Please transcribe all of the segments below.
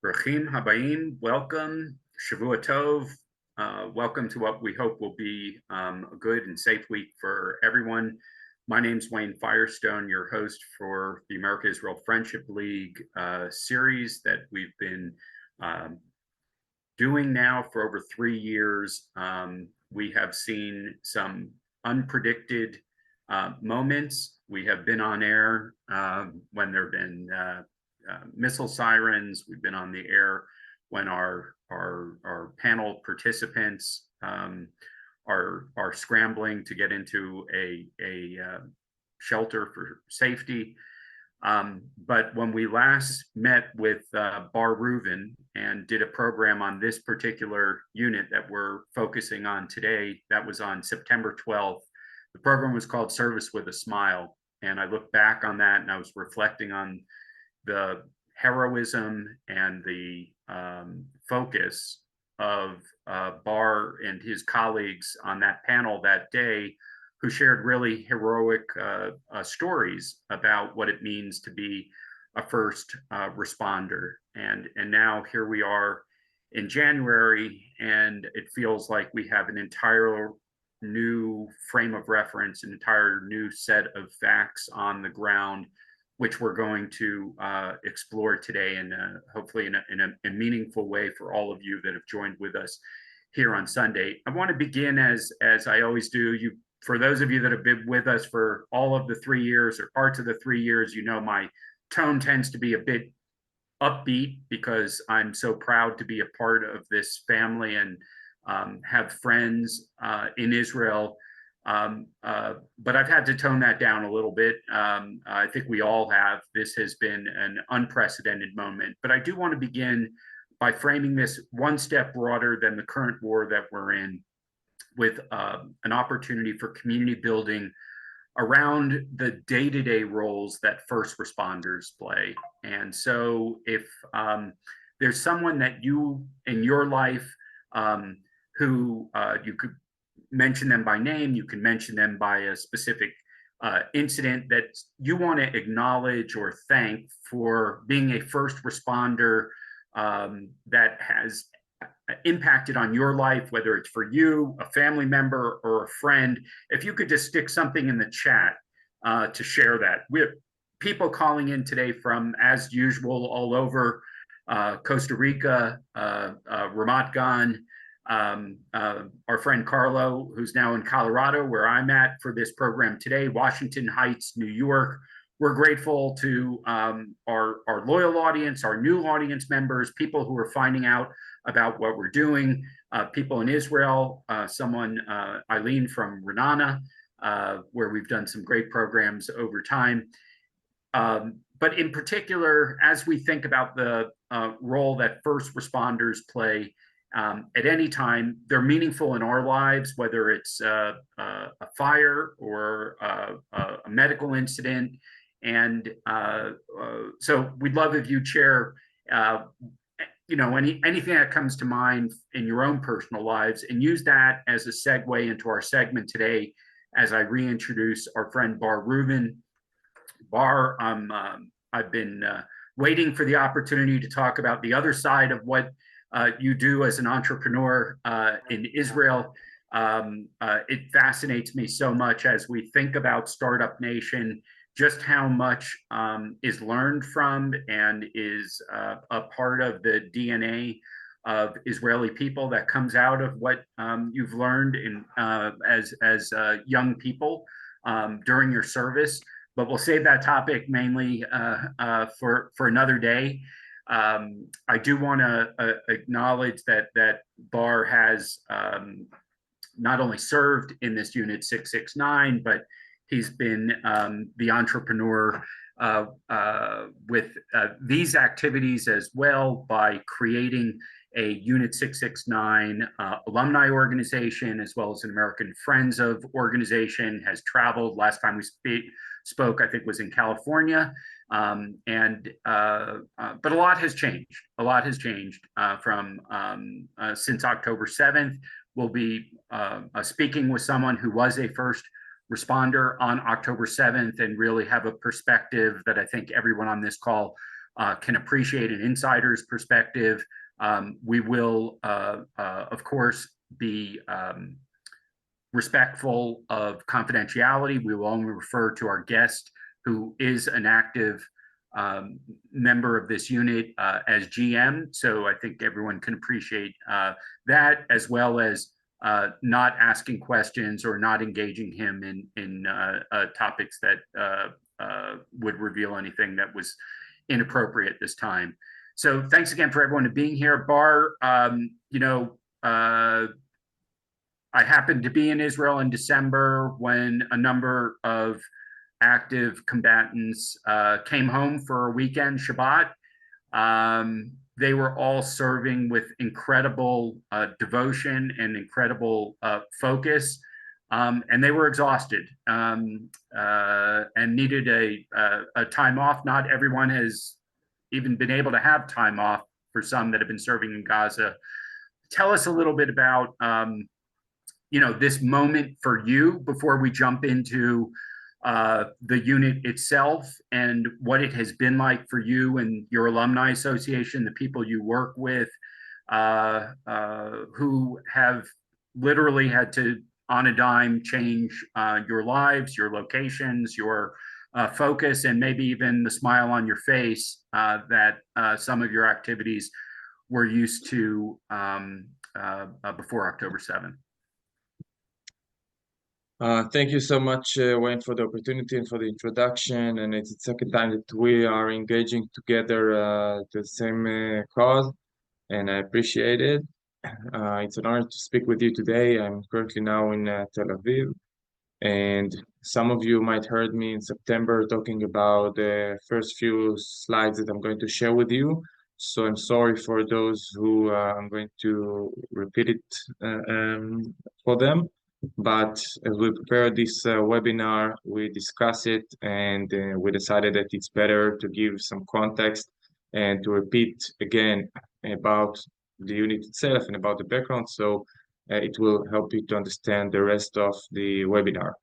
Rachim Habayim, welcome. Shavua Tov. Welcome to what we hope will be a good and safe week for everyone. My name's Wayne Firestone, your host for the America-Israel Friendship League series that we've been um, doing now for over 3 years. We have seen some unpredicted moments. We have been on air when there have been missile sirens. We've been on the air when our panel participants are scrambling to get into a shelter for safety. But when we last met with Bar Reuven and did a program on this particular unit that we're focusing on today, that was on September 12th. The program was called Service with a Smile. And I look back on that and I was reflecting on the heroism and the focus of Bar and his colleagues on that panel that day, who shared really heroic stories about what it means to be a first responder. And now here we are in January, and it feels like we have an entire new frame of reference, an entire new set of facts on the ground, which we're going to explore today, and hopefully in a meaningful way for all of you that have joined with us here on Sunday. I want to begin as I always do. For those of you that have been with us for all of the 3 years or parts of the 3 years, you know my tone tends to be a bit upbeat because I'm so proud to be a part of this family and have friends in Israel. But I've had to tone that down a little bit. I think we all have. This has been an unprecedented moment. But I do want to begin by framing this one step broader than the current war that we're in, with an opportunity for community building around the day-to-day roles that first responders play. And so if there's someone that you in your life who you could mention them by name, you can mention them by a specific incident that you want to acknowledge or thank for being a first responder that has impacted on your life, whether it's for you, a family member, or a friend. If you could just stick something in the chat to share that. We have people calling in today from, as usual, all over Costa Rica, Ramat Gan, our friend Carlo, who's now in Colorado, where I'm at for this program today, Washington Heights, New York. We're grateful to our loyal audience, our new audience members, people who are finding out about what we're doing, people in Israel, someone, Eileen from Renana, where we've done some great programs over time. But in particular, as we think about the role that first responders play at any time, they're meaningful in our lives, whether it's a fire or a medical incident. And so we'd love if you'd share anything that comes to mind in your own personal lives, and use that as a segue into our segment today as I reintroduce our friend Bar Reuven. Bar, I've been waiting for the opportunity to talk about the other side of what you do as an entrepreneur in Israel. It fascinates me so much as we think about Startup Nation, just how much is learned from and is a part of the DNA of Israeli people that comes out of what you've learned as young people during your service. But we'll save that topic mainly for another day. I do want to acknowledge that Bar has not only served in this Unit 669, but he's been the entrepreneur with these activities as well, by creating a Unit 669 alumni organization, as well as an American Friends of organization, has traveled. Last time we spoke, I think, was in California. But a lot has changed. A lot has changed from since October 7th. We'll be speaking with someone who was a first responder on October 7th and really have a perspective that I think everyone on this call can appreciate an insider's perspective. We will, of course, be respectful of confidentiality. We will only refer to our guest, who is an active member of this unit, as GM. So I think everyone can appreciate that, as well as not asking questions or not engaging him in topics that would reveal anything that was inappropriate this time. So thanks again for everyone being here. Bar, I happened to be in Israel in December when a number of active combatants came home for a weekend Shabbat. They were all serving with incredible devotion and incredible focus, and they were exhausted and needed a time off. Not everyone has even been able to have time off for some that have been serving in Gaza. Tell us a little bit about this moment for you before we jump into the unit itself and what it has been like for you and your alumni association, the people you work with, who have literally had to, on a dime, change your lives, your locations, your focus, and maybe even the smile on your face that some of your activities were used to before October 7th. Thank you so much, Wayne, for the opportunity and for the introduction. And it's the second time that we are engaging together to the same cause, and I appreciate it. It's an honor to speak with you today. I'm currently now in Tel Aviv, and some of you might heard me in September talking about the first few slides that I'm going to share with you. So I'm sorry for those who I'm going to repeat it for them. But as we prepare this webinar, we discuss it, and we decided that it's better to give some context and to repeat again about the unit itself and about the background, so it will help you to understand the rest of the webinar.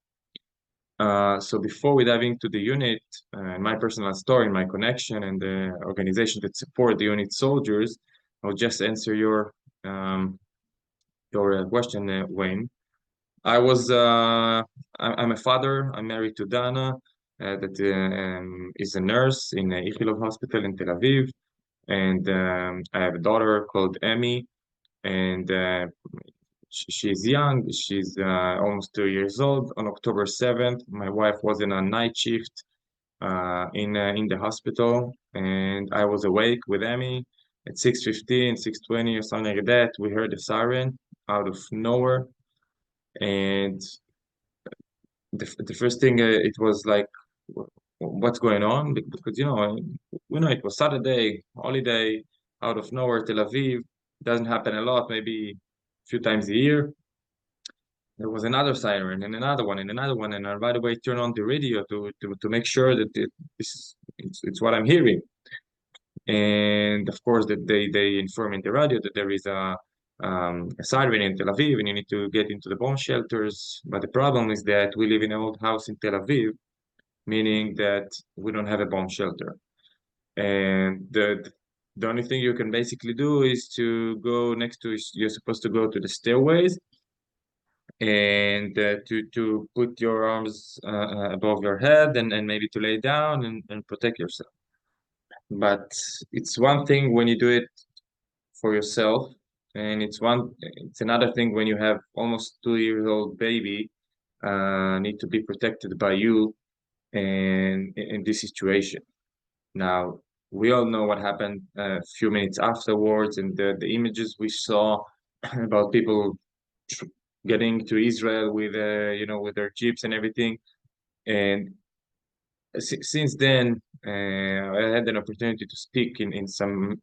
So before we dive into the unit, my personal story, my connection, and the organization that support the unit soldiers, I'll just answer your question, Wayne. I'm a father. I'm married to Dana, that is a nurse in Ichilov Hospital in Tel Aviv, and I have a daughter called Emmy, and she's young. She's almost 2 years old. On October 7th, my wife was in a night shift in the hospital, and I was awake with Emmy at 6:15, 6:20 or something like that. We heard a siren out of nowhere. And the first thing, it was like, what's going on? Because it was Saturday, holiday, out of nowhere, Tel Aviv. It doesn't happen a lot, maybe a few times a year. There was another siren and another one and another one, and I right away turned on the radio to make sure that it's what I'm hearing. And of course, that they inform in the radio that there is a siren in Tel Aviv, and you need to get into the bomb shelters. But the problem is that we live in an old house in Tel Aviv, meaning that we don't have a bomb shelter. And the only thing you can basically do is to go next to, you're supposed to go to the stairways and to put your arms above your head and maybe to lay down and protect yourself. But it's one thing when you do it for yourself, and it's another thing when you have almost 2-year-old baby need to be protected by you and in this situation. Now, we all know what happened a few minutes afterwards, and the images we saw about people getting to Israel with with their jeeps and everything. And since then, I had an opportunity to speak in some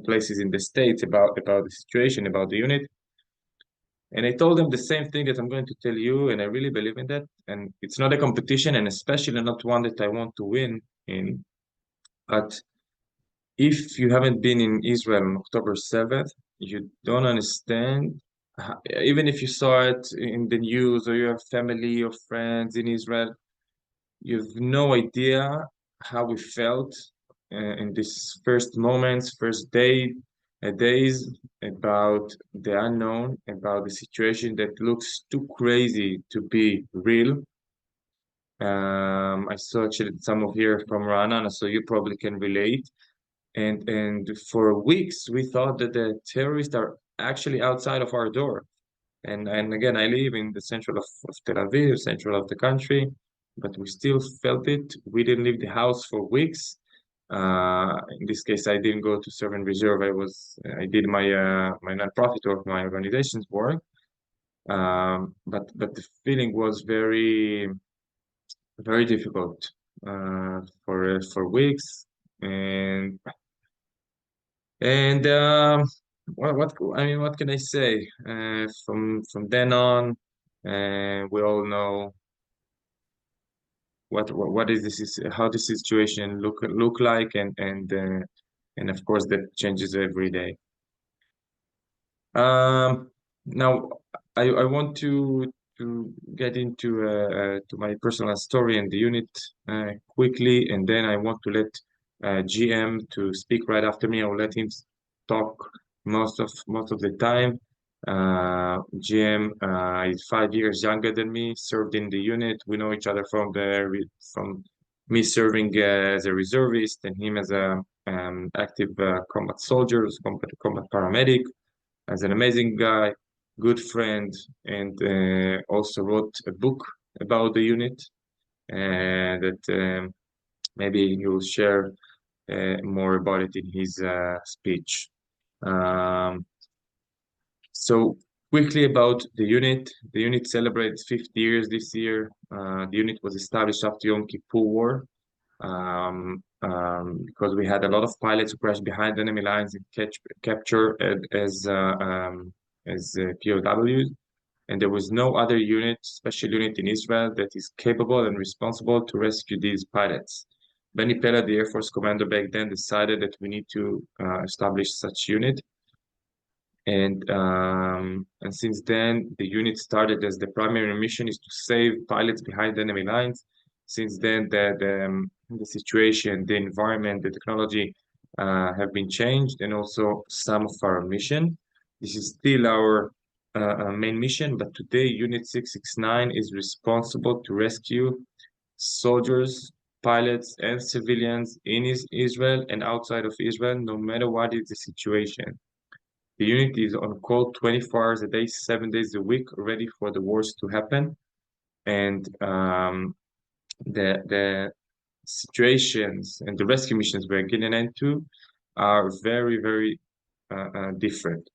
places in the States about the situation, about the unit. And I told them the same thing that I'm going to tell you, and I really believe in that. And it's not a competition, and especially not one that I want to win in. But if you haven't been in Israel on October 7th, you don't understand. Even if you saw it in the news or you have family or friends in Israel, you have no idea how we felt in these first moments, days about the unknown, about the situation that looks too crazy to be real. I saw actually some of here from Rana, so you probably can relate. And for weeks we thought that the terrorists are actually outside of our door. And again, I live in the central of Tel Aviv, central of the country, but we still felt it. We didn't leave the house for weeks. In this case, I didn't go to serve and reserve. I did my nonprofit work, my organization's work. But the feeling was very difficult for weeks. And what I mean, what can I say? From then on, we all know what is this is how the situation look like, and of course that changes every day. Now I want to get into to my personal story and the unit quickly, and then I want to let GM to speak right after me. I will let him talk most of the time. GM is 5 years younger than me, served in the unit. We know each other from me serving as a reservist and him as a active combat soldier, combat paramedic, as an amazing guy, good friend, and also wrote a book about the unit that maybe he will share more about it in his speech. Um, so quickly about the unit. The unit celebrates 50 years this year. The unit was established after Yom Kippur War because we had a lot of pilots who crashed behind enemy lines and capture as POWs. And there was no other unit, special unit in Israel that is capable and responsible to rescue these pilots. Benny Pella, the Air Force commander back then, decided that we need to establish such unit. And since then, the unit started as the primary mission is to save pilots behind enemy lines. Since then, the situation, the environment, the technology have been changed, and also some of our mission. This is still our main mission, but today Unit 669 is responsible to rescue soldiers, pilots, and civilians in Israel and outside of Israel, no matter what is the situation. The unit is on call 24 hours a day, 7 days a week, ready for the wars to happen. And the situations and the rescue missions we're getting into are very different.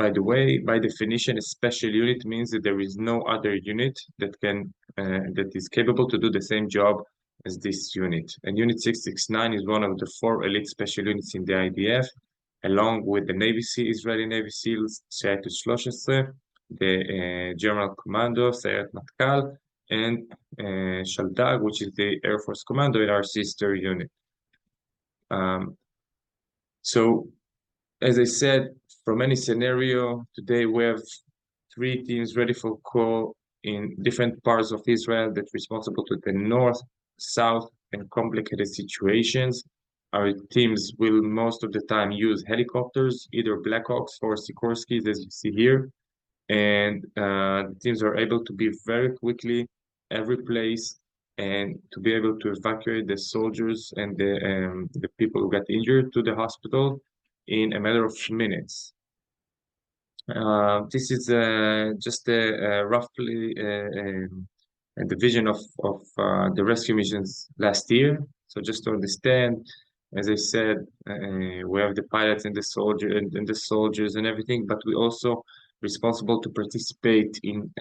By the way, by definition, a special unit means that there is no other unit that is capable to do the same job as this unit. And Unit 669 is one of the 4 elite special units in the IDF, along with the Israeli Navy SEALs, Shayat 13, the General Commando, Sayat Matkal, and Shaldag, which is the Air Force Commando in our sister unit. So, as I said, from any scenario, today we have 3 teams ready for call in different parts of Israel that are responsible to the north, south, and complicated situations. Our teams will most of the time use helicopters, either Blackhawks or Sikorskis, as you see here. And the teams are able to be very quickly every place and to be able to evacuate the soldiers and the people who got injured to the hospital in a matter of minutes. This is just roughly a division of the rescue missions last year. So just to understand, as I said, we have the pilots and the soldiers and everything, but we also responsible to participate in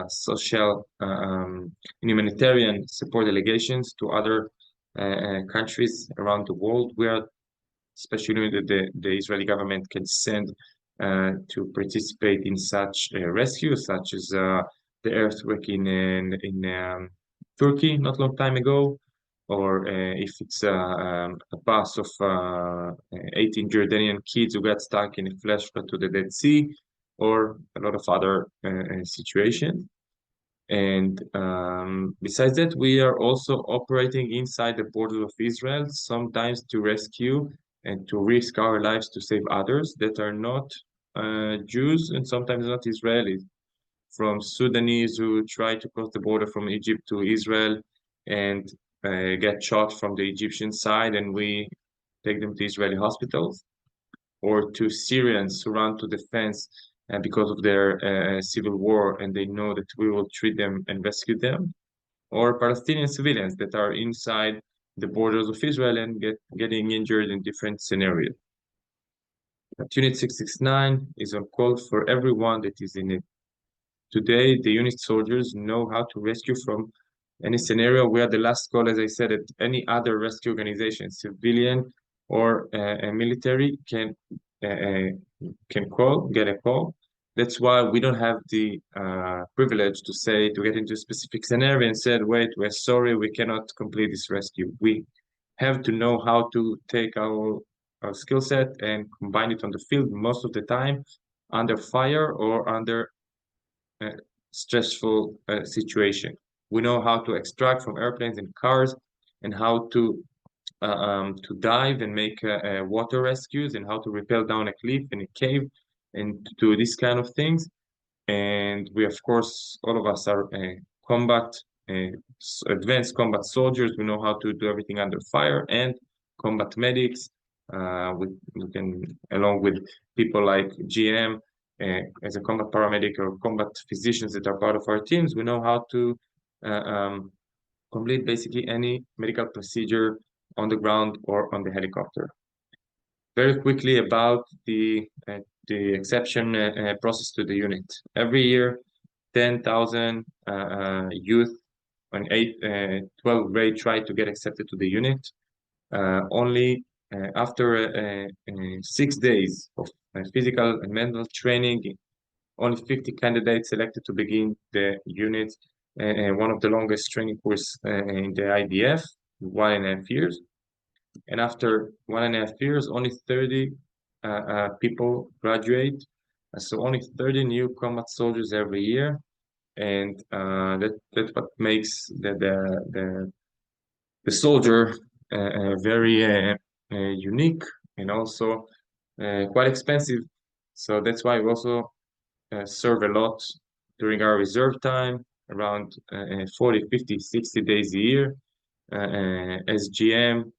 social in humanitarian support delegations to other countries around the world. We are especially that the Israeli government can send to participate in such rescues, such as the earthquake in Turkey not long time ago, or if it's a bus of 18 Jordanian kids who got stuck in a flash flood to the Dead Sea, or a lot of other situations. And besides that, we are also operating inside the borders of Israel, sometimes to rescue and to risk our lives to save others that are not Jews and sometimes not Israelis, from Sudanese who try to cross the border from Egypt to Israel and get shot from the Egyptian side, and we take them to Israeli hospitals, or to Syrians who run to the fence because of their civil war, and they know that we will treat them and rescue them, or Palestinian civilians that are inside the borders of Israel and getting injured in different scenarios. Unit 669 is on call for everyone that is in it. Today, the unit soldiers know how to rescue from any scenario. We are the last call, as I said, at any other rescue organization, civilian or military, can get a call. That's why we don't have the privilege to get into a specific scenario and said, wait, we're sorry, we cannot complete this rescue. We have to know how to take our skill set and combine it on the field most of the time under fire or under stressful situation. We know how to extract from airplanes and cars, and how to dive and make water rescues, and how to rappel down a cliff in a cave, and to do these kind of things. And we, of course, all of us are advanced combat soldiers. We know how to do everything under fire, and combat medics. We can, along with people like GM, as a combat paramedic or combat physicians that are part of our teams, we know how to complete basically any medical procedure on the ground or on the helicopter. Very quickly about the exception process to the unit. Every year, 10,000 youth on 12th grade try to get accepted to the unit. Only after 6 days of physical and mental training, only 50 candidates selected to begin the unit, one of the longest training course in the IDF, 1.5 years. And after 1.5 years, only 30 people graduate. So only 30 new combat soldiers every year. And that's what makes the soldier very unique, and also quite expensive. So that's why we also serve a lot during our reserve time, around 40, 50, 60 days a year. As GM,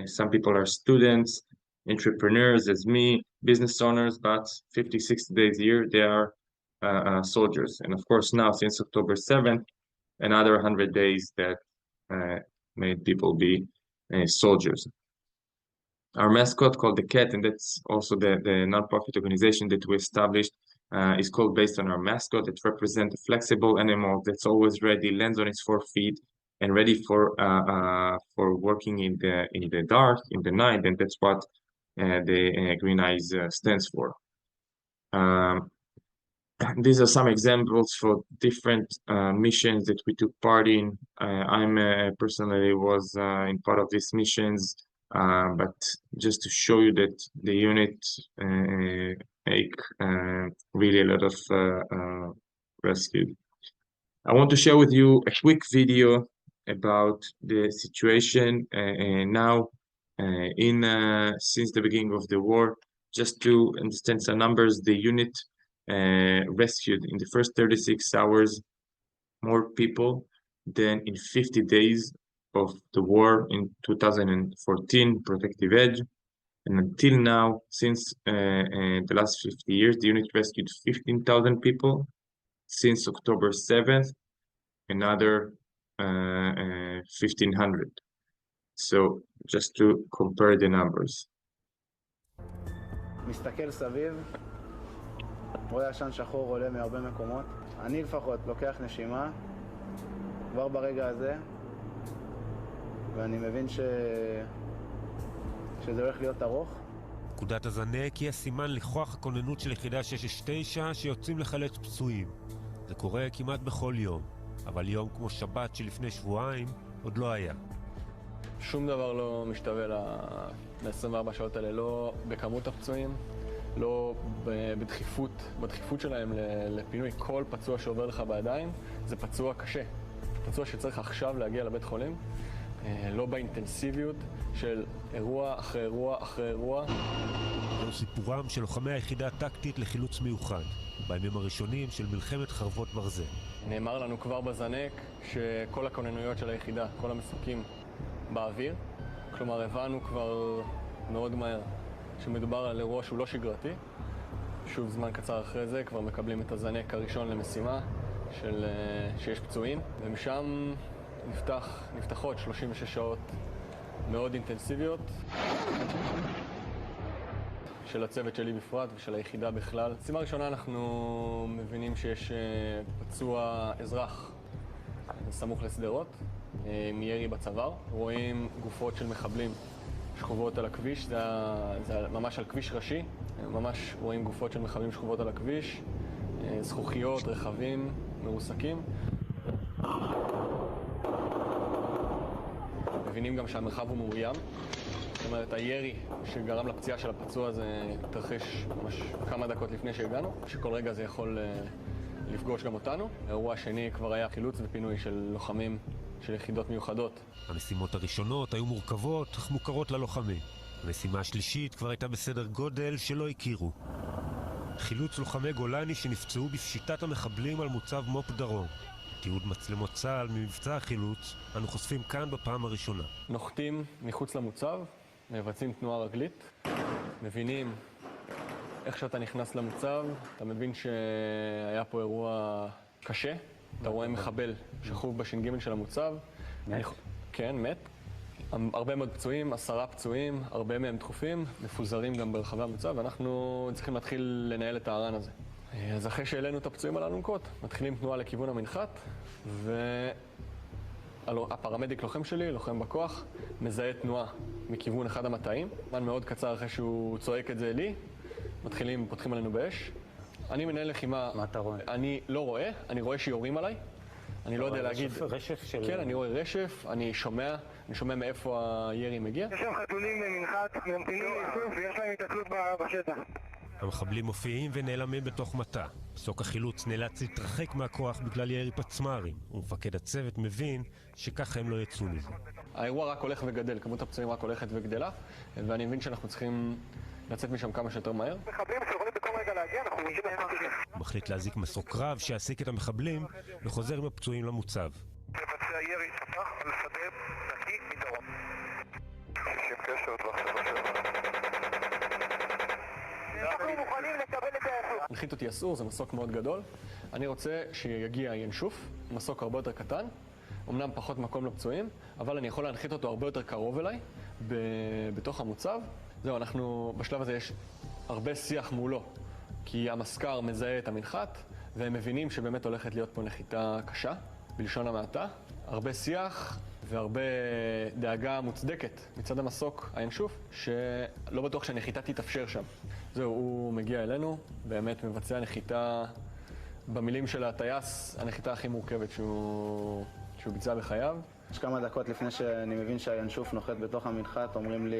some people are students, entrepreneurs, as me, business owners, but 50, 60 days a year, they are soldiers. And of course, now, since October 7th, another 100 days that made people be soldiers. Our mascot, called the cat, and that's also the nonprofit organization that we established, is called based on our mascot, that represents a flexible animal that's always ready, lands on its 4 feet, and ready for working in the dark, in the night, and that's what the green eyes stands for. These are some examples for different missions that we took part in. I'm personally was in part of these missions, but just to show you that the unit make really a lot of rescue. I want to share with you a quick video about the situation now since the beginning of the war. Just to understand some numbers, the unit rescued in the first 36 hours more people than in 50 days of the war in 2014, Protective Edge. And until now, since the last 50 years, the unit rescued 15,000 people. Since October 7th, another 1,500. So just to compare the numbers. מסתכל סביב, רואה עשן שחור עולה מהרבה מקומות. אני לפחות לוקח נשימה כבר ברגע הזה, ואני מבין שזה הולך להיות ארוך. פקודת הזנק היא הסימן לכוח הכוננות של יחידה 669 שיוצאים לחלץ פצועים. זה קורה כמעט בכל יום, אבל יום כמו שבת שלפני שבועיים עוד לא היה. שום דבר לא משתווה ל-24 שעות האלה, לא בכמות הפצועים, לא בדחיפות שלהם לפינוי. כל פצוע שעובר לך בידיים זה פצוע קשה. פצוע שצריך עכשיו להגיע לבית חולים, לא באינטנסיביות של אירוע אחרי אירוע אחרי אירוע. זהו סיפורם של לוחמי היחידה הטקטית לחילוץ מיוחד, בימים הראשונים של מלחמת חרבות ברזל. נאמר לנו כבר בזנק שכל הכוננויות של היחידה, כל המסוקים באוויר. כלומר, הבנו כבר מאוד מהר שמדובר על אירוע שהוא לא שגרתי. שוב, זמן קצר אחרי זה כבר מקבלים את הזנק הראשון למשימה שיש פצועים, ומשם נפתחות 36 שעות מאוד אינטנסיביות של הצוות שלי בפרט ושל היחידה בכלל. בשימה ראשונה אנחנו מבינים שיש פצוע אזרח סמוך לשדרות, מירי בצוואר. רואים גופות של מחבלים שכובות על הכביש, זה ממש על כביש ראשי, ממש רואים גופות של מחבלים שכובות על הכביש, זכוכיות, רכבים, מרוסקים. מבינים גם שהמרחב הוא מאוים. זאת אומרת, הירי שגרם לפציעה של הפצוע הזה התרחש ממש כמה דקות לפני שהגענו, שכל רגע זה יכול לפגוש גם אותנו. האירוע השני כבר היה חילוץ ופינוי של לוחמים של יחידות מיוחדות. המשימות הראשונות היו מורכבות אך מוכרות ללוחמים. המשימה השלישית כבר הייתה בסדר גודל שלא הכירו. חילוץ לוחמי גולני שנפצעו בפשיטת המחבלים על מוצב מופ דרום. תיעוד מצלמות צה"ל ממבצע החילוץ אנו חושפים כאן בפעם הראשונה. נוחתים מחוץ למוצב, מבצעים תנועה רגלית, מבינים איך שאתה נכנס למוצב, אתה מבין שהיה פה אירוע קשה, אתה רואה מחבל שכוב בש"ג של המוצב. מת? כן, מת. הרבה מאוד פצועים, 10 פצועים, הרבה מהם דחופים, מפוזרים גם ברחבי המוצב, ואנחנו צריכים להתחיל לנהל את הערן הזה. אז אחרי שהעלינו את הפצועים על האלונקות, מתחילים תנועה לכיוון המנחת, והפרמדיק לוחם שלי, לוחם בכוח, מזהה תנועה מכיוון אחד המטעים. זמן מאוד קצר אחרי שהוא צועק את זה לי, פותחים עלינו באש. אני מנהל לחימה. מה אתה רואה? אני לא רואה, אני רואה שיורים עליי. אני לא יודע להגיד... רשף של... כן, אני רואה רשף, אני שומע מאיפה הירי מגיע. יש שם חתולים במנחת, ממתינים לאיסוף ויש להם התעצלות בשטח. המחבלים מופיעים ונעלמים בתוך מטע. מסוק החילוץ נאלץ להתרחק מהכוח בגלל ירי פצמ"רים, ומפקד הצוות מבין שככה הם לא יצאו מזה. האירוע רק הולך וגדל, כמות הפצועים רק הולכת וגדלה, ואני מבין שאנחנו צריכים לצאת משם כמה שיותר מהר. מחבלים שיכולים בכל רגע להגיע, אנחנו מגיעים למחבלים. הוא מחליט להזיק מסוק רב שיעסיק את המחבלים וחוזר עם הפצועים למוצב. לבצע ירי ספח על שדה נקי מדרום. 60 קשר, טווח 7-7. אנחנו מוכנים לקבל את האסור. הנחית אותי אסור, זה מסוק מאוד גדול. אני רוצה שיגיע ינשוף, מסוק הרבה יותר קטן, אמנם פחות מקום לפצועים, אבל אני יכול להנחית אותו הרבה יותר קרוב אליי, בתוך המוצב. זהו, בשלב הזה יש הרבה שיח מולו, כי המזכ"ר מזהה את המנחת, והם מבינים שבאמת הולכת להיות פה נחיתה קשה, בלשון המעטה. הרבה שיח והרבה דאגה מוצדקת מצד המסוק הינשוף, שלא בטוח שהנחיתה תתאפשר שם. זהו, הוא מגיע אלינו, באמת מבצע נחיתה, במילים של הטייס, הנחיתה הכי מורכבת שהוא ביצע בחייו. יש כמה דקות לפני שאני מבין שהינשוף נוחת בתוך המנחת, אומרים לי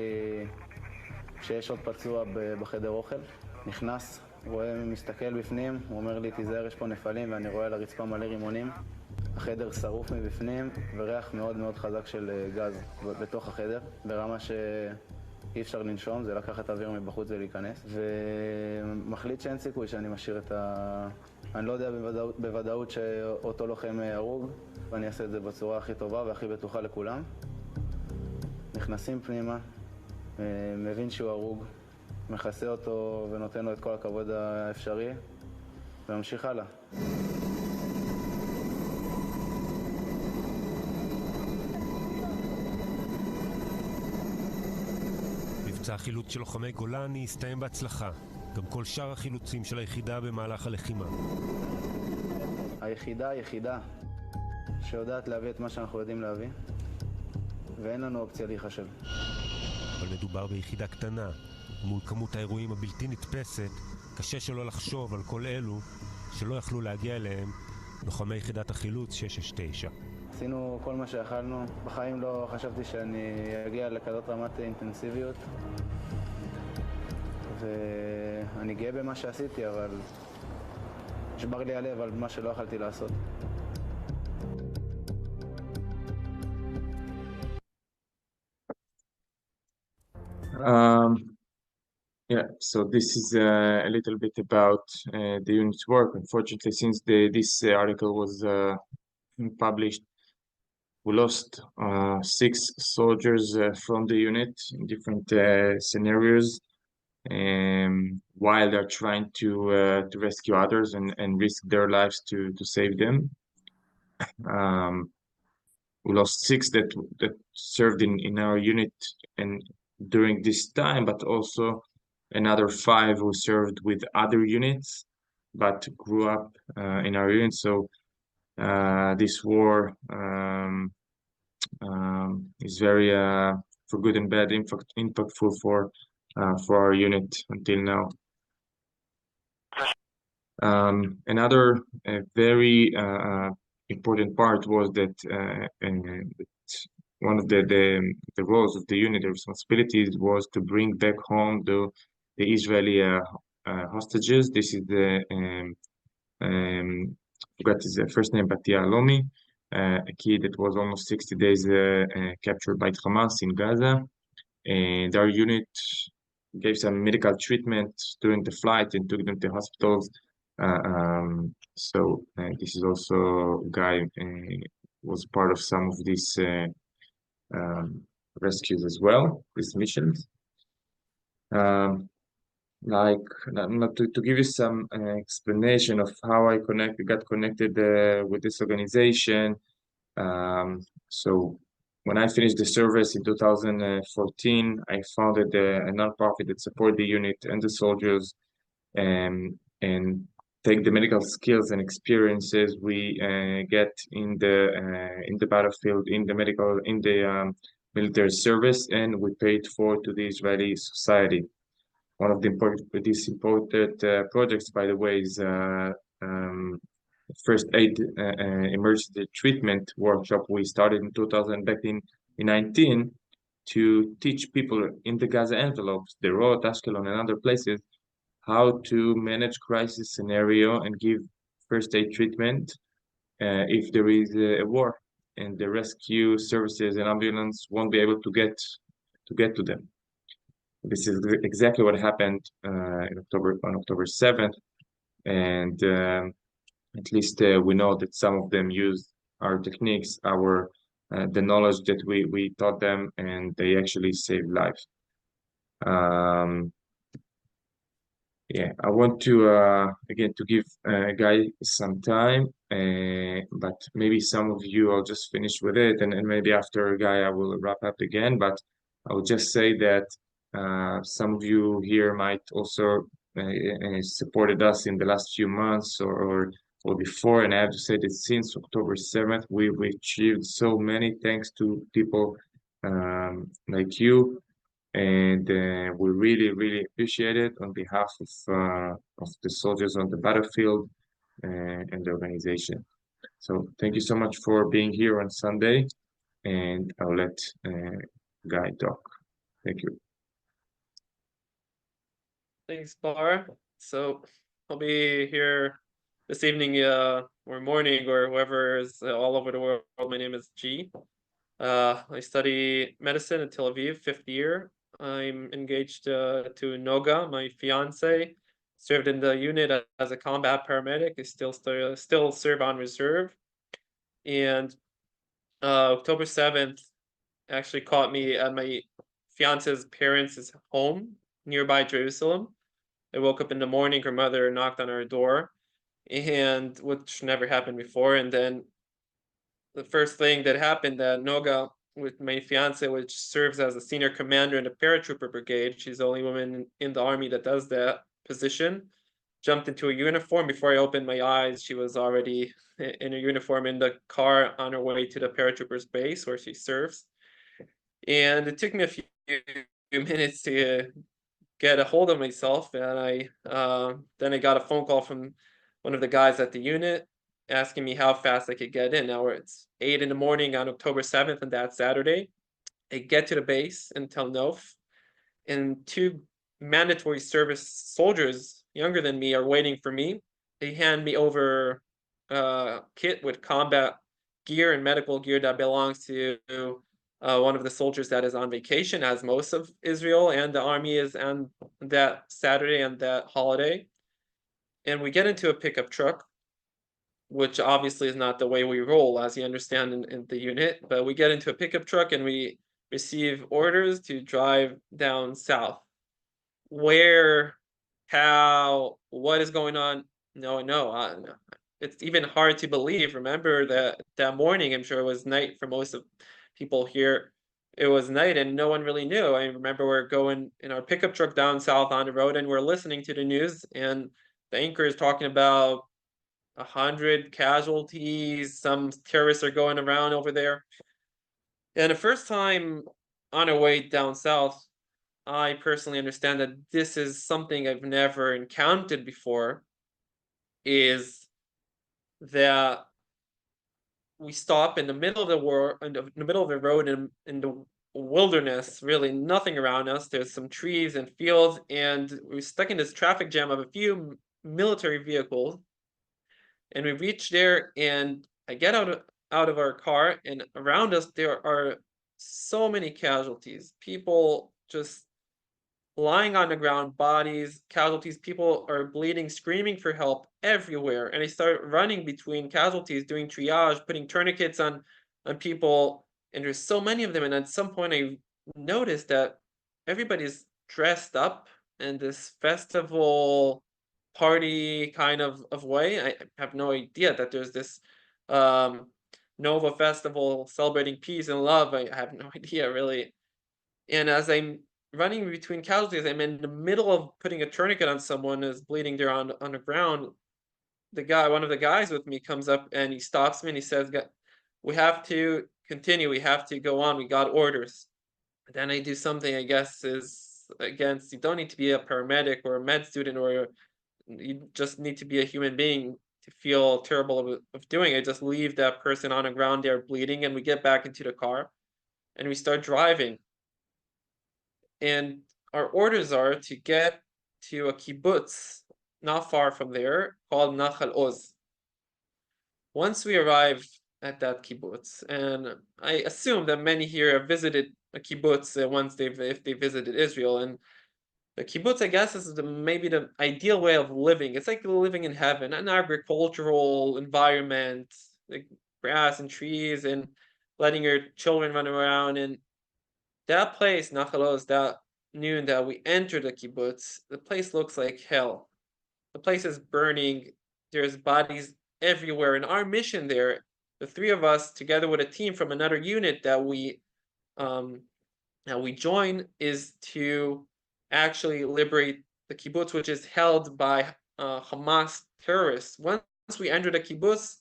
שיש עוד פצוע בחדר אוכל. נכנס, מסתכל בפנים, הוא אומר לי, תיזהר, יש פה נפלים, ואני רואה על הרצפה מלא רימונים. החדר שרוף מבפנים, וריח מאוד מאוד חזק של גז בתוך החדר, ברמה שאי אפשר לנשום, זה לקחת אוויר מבחוץ ולהיכנס. ומחליט שאין סיכוי שאני משאיר אני לא יודע בוודאות שאותו לוחם הרוג, ואני אעשה את זה בצורה הכי טובה והכי בטוחה לכולם. נכנסים פנימה, מבין שהוא הרוג, מכסה אותו ונותן לו את כל הכבוד האפשרי, וממשיך הלאה. מבצע החילוץ של לוחמי גולני הסתיים בהצלחה. גם כל שאר החילוצים של היחידה במהלך הלחימה. היחידה שיודעת להביא את מה שאנחנו יודעים להביא, ואין לנו אופציה להיחשב. אבל מדובר ביחידה קטנה, מול כמות האירועים הבלתי נתפסת, קשה שלא לחשוב על כל אלו שלא יכלו להגיע אליהם לוחמי יחידת החילוץ 669. עשינו כל מה שיכלנו. בחיים לא חשבתי שאני אגיע לכזאת רמת אינטנסיביות. ואני גאה במה שעשיתי, אבל נשבר לי הלב על מה שלא יכלתי לעשות. Yeah, so this is a little bit about the unit's work. Unfortunately, since this article was published, we lost 6 soldiers from the unit in different scenarios, while they're trying to rescue others and risk their lives to save them. We lost 6 that served in our unit and during this time, but also another 5 who served with other units but grew up in our unit. So this war is very for good and bad impactful for our unit until now. Another very important part was that one of the roles of the unit, the responsibilities, was to bring back home the Israeli hostages. This is the forgot his first name, but Alomi, a kid that was almost 60 days captured by Hamas in Gaza, and our unit gave some medical treatment during the flight and took them to hospitals. So this is also a guy was part of some of these rescues as well, these missions. Like to give you some explanation of how I got connected with this organization. So when I finished the service in 2014, I founded a nonprofit that support the unit and the soldiers, and take the medical skills and experiences we get in the battlefield, in the military service, and we pay it forward to the Israeli society. One of the important projects, by the way, is first aid emergency treatment workshop we started in 2019 to teach people in the Gaza envelopes, the Road, Ashkelon, and other places, how to manage crisis scenario and give first aid treatment if there is a war and the rescue services and ambulance won't be able to get to them. This is exactly what happened on October 7th, and at least we know that some of them used our techniques, the knowledge that we taught them, and they actually saved lives. Yeah, I want to again to give Guy some time, but maybe some of you I'll just finish with it, and maybe after Guy I will wrap up again. But I will just say that some of you here might also supported us in the last few months or before, and I have to say that since October 7th we achieved so many thanks to people like you. And we really appreciate it on behalf of the soldiers on the battlefield and the organization. So thank you so much for being here on Sunday, and I'll let Guy talk. Thank you. Thanks, Bar. So I'll be here this evening or morning or whoever is all over the world. My name is G. I study medicine in Tel Aviv, 5th year. I'm engaged to Noga, my fiance. Served in the unit as a combat paramedic. I still serve on reserve. And October 7th actually caught me at my fiance's parents' home nearby Jerusalem. I woke up in the morning, her mother knocked on our door, and which never happened before. And then the first thing that happened, that Noga, with my fiance, which serves as a senior commander in the paratrooper brigade, she's the only woman in the army that does that position, jumped into a uniform. Before I opened my eyes, she was already in a uniform in the car on her way to the paratroopers base where she serves. And it took me a few minutes to get a hold of myself, and then I got a phone call from one of the guys at the unit asking me how fast I could get in. Now it's 8 in the morning on October 7th, and that's Saturday. I get to the base in Tel Nof, and 2 mandatory service soldiers younger than me are waiting for me. They hand me over a kit with combat gear and medical gear that belongs to one of the soldiers that is on vacation, as most of Israel and the army is on that Saturday and that holiday. And we get into a pickup truck, which obviously is not the way we roll, as you understand in the unit, but we get into a pickup truck and we receive orders to drive down south. Where, how, what is going on? No, no. It's even hard to believe. Remember that morning, I'm sure it was night for most of people here. It was night and no one really knew. I remember we're going in our pickup truck down south on the road and we're listening to the news and the anchor is talking about 100 casualties. Some terrorists are going around over there. And the first time on our way down south, I personally understand that this is something I've never encountered before, is that we stop in the middle of the middle of the road in the wilderness, really nothing around us. There's some trees and fields, and we're stuck in this traffic jam of a few military vehicles. And we reach there, and I get out of our car, and around us there are so many casualties. People just lying on the ground, bodies, casualties, people are bleeding, screaming for help everywhere. And I start running between casualties, doing triage, putting tourniquets on people, and there's so many of them. And at some point I noticed that everybody's dressed up in this festival party kind of way. I have no idea that there's this Nova festival celebrating peace and love. I have no idea really. And as I'm running between casualties, I'm in the middle of putting a tourniquet on someone who's bleeding there on the ground. One of the guys with me comes up and he stops me and he says, "We have to continue. We have to go on. We got orders." Then I do something I guess is against, you don't need to be a paramedic or a med student, or you just need to be a human being to feel terrible of doing. I just leave that person on the ground there bleeding, and we get back into the car and we start driving. And our orders are to get to a kibbutz not far from there called Nachal Oz. Once we arrive at that kibbutz, and I assume that many here have visited a kibbutz if they visited Israel, and the kibbutz, I guess, is maybe the ideal way of living. It's like living in heaven, an agricultural environment, like grass and trees, and letting your children run around. And that place, Nachal Oz, that noon that we entered the kibbutz, the place looks like hell. The place is burning. There's bodies everywhere. And our mission there, the three of us, together with a team from another unit that we join, is to actually liberate the kibbutz, which is held by Hamas terrorists. Once we enter the kibbutz,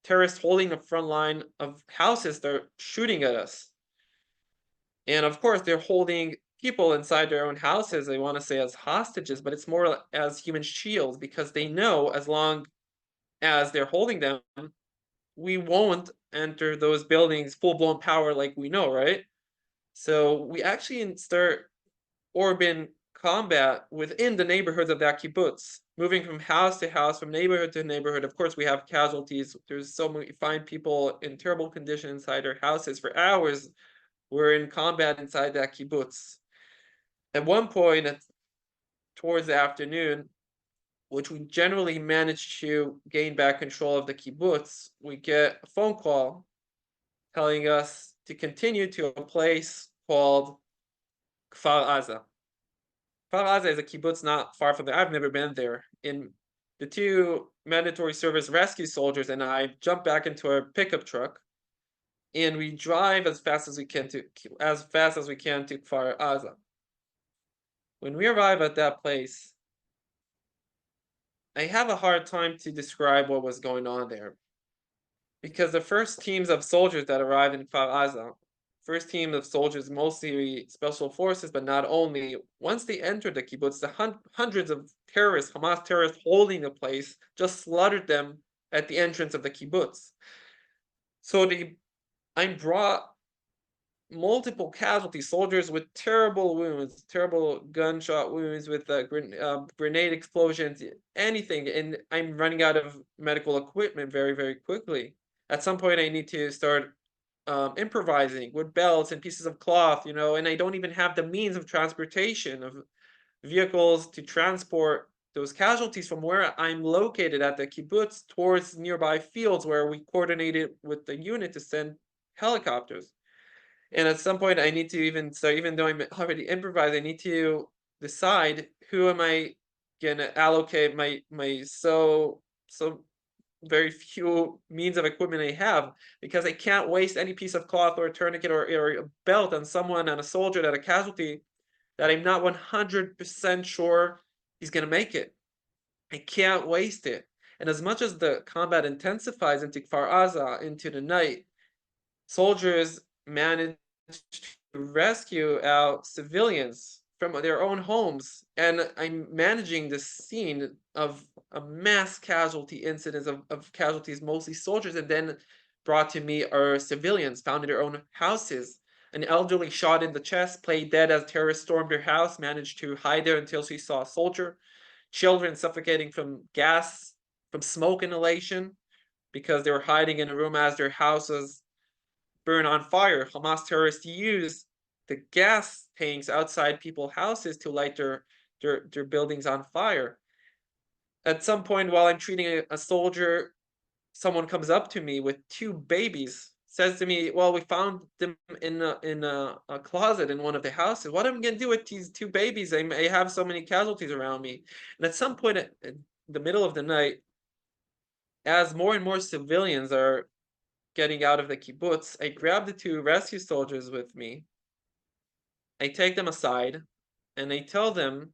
terrorists holding the front line of houses, they're shooting at us. And of course, they're holding people inside their own houses, I want to say, as hostages, but it's more as human shields, because they know as long as they're holding them, we won't enter those buildings full-blown power like we know, right? So we actually start urban combat within the neighborhoods of that kibbutz, moving from house to house, from neighborhood to neighborhood. Of course, we have casualties. There's so many, find people in terrible condition inside their houses for hours. We're in combat inside that kibbutz. At one point, towards the afternoon, which we generally manage to gain back control of the kibbutz, we get a phone call telling us to continue to a place called Kfar Aza. Kfar Aza is a kibbutz not far from there. I've never been there. And the two mandatory service rescue soldiers and I jump back into our pickup truck, and we drive as fast as we can to Kfar Aza. When we arrive at that place, I have a hard time to describe what was going on there, because the first teams of soldiers that arrived in Kfar Aza, first team of soldiers, mostly special forces, but not only, once they entered the kibbutz, the hundreds of terrorists, Hamas terrorists holding the place, just slaughtered them at the entrance of the kibbutz. So I'm brought multiple casualties, soldiers with terrible wounds, terrible gunshot wounds with grenade explosions, anything. And I'm running out of medical equipment very, very quickly. At some point, I need to start improvising with belts and pieces of cloth, and I don't even have the means of transportation of vehicles to transport those casualties from where I'm located at the kibbutz towards nearby fields where we coordinated with the unit to send helicopters. And at some point, I need to even though I'm already improvised, I need to decide who am I gonna allocate my so very few means of equipment I have, because I can't waste any piece of cloth or a tourniquet or a belt on someone, on a soldier, that a casualty that I'm not 100% sure he's gonna make it. I can't waste it. And as much as the combat intensifies into Kfar Aza, into the night, soldiers manage to rescue out civilians from their own homes, and I'm managing this scene of a mass casualty incidents of casualties, mostly soldiers, and then brought to me are civilians found in their own houses. An elderly shot in the chest, played dead as terrorists stormed their house, managed to hide there until she saw a soldier. Children suffocating from gas, from smoke inhalation, because they were hiding in a room as their houses burn on fire. Hamas terrorists use the gas tanks outside people's houses to light their buildings on fire. At some point, while I'm treating a soldier, someone comes up to me with two babies, says to me, "Well, we found them in a closet in one of the houses. What am I gonna do with these two babies? I have so many casualties around me." And at some point, in the middle of the night, as more and more civilians are getting out of the kibbutz, I grab the two rescue soldiers with me. I take them aside and I tell them,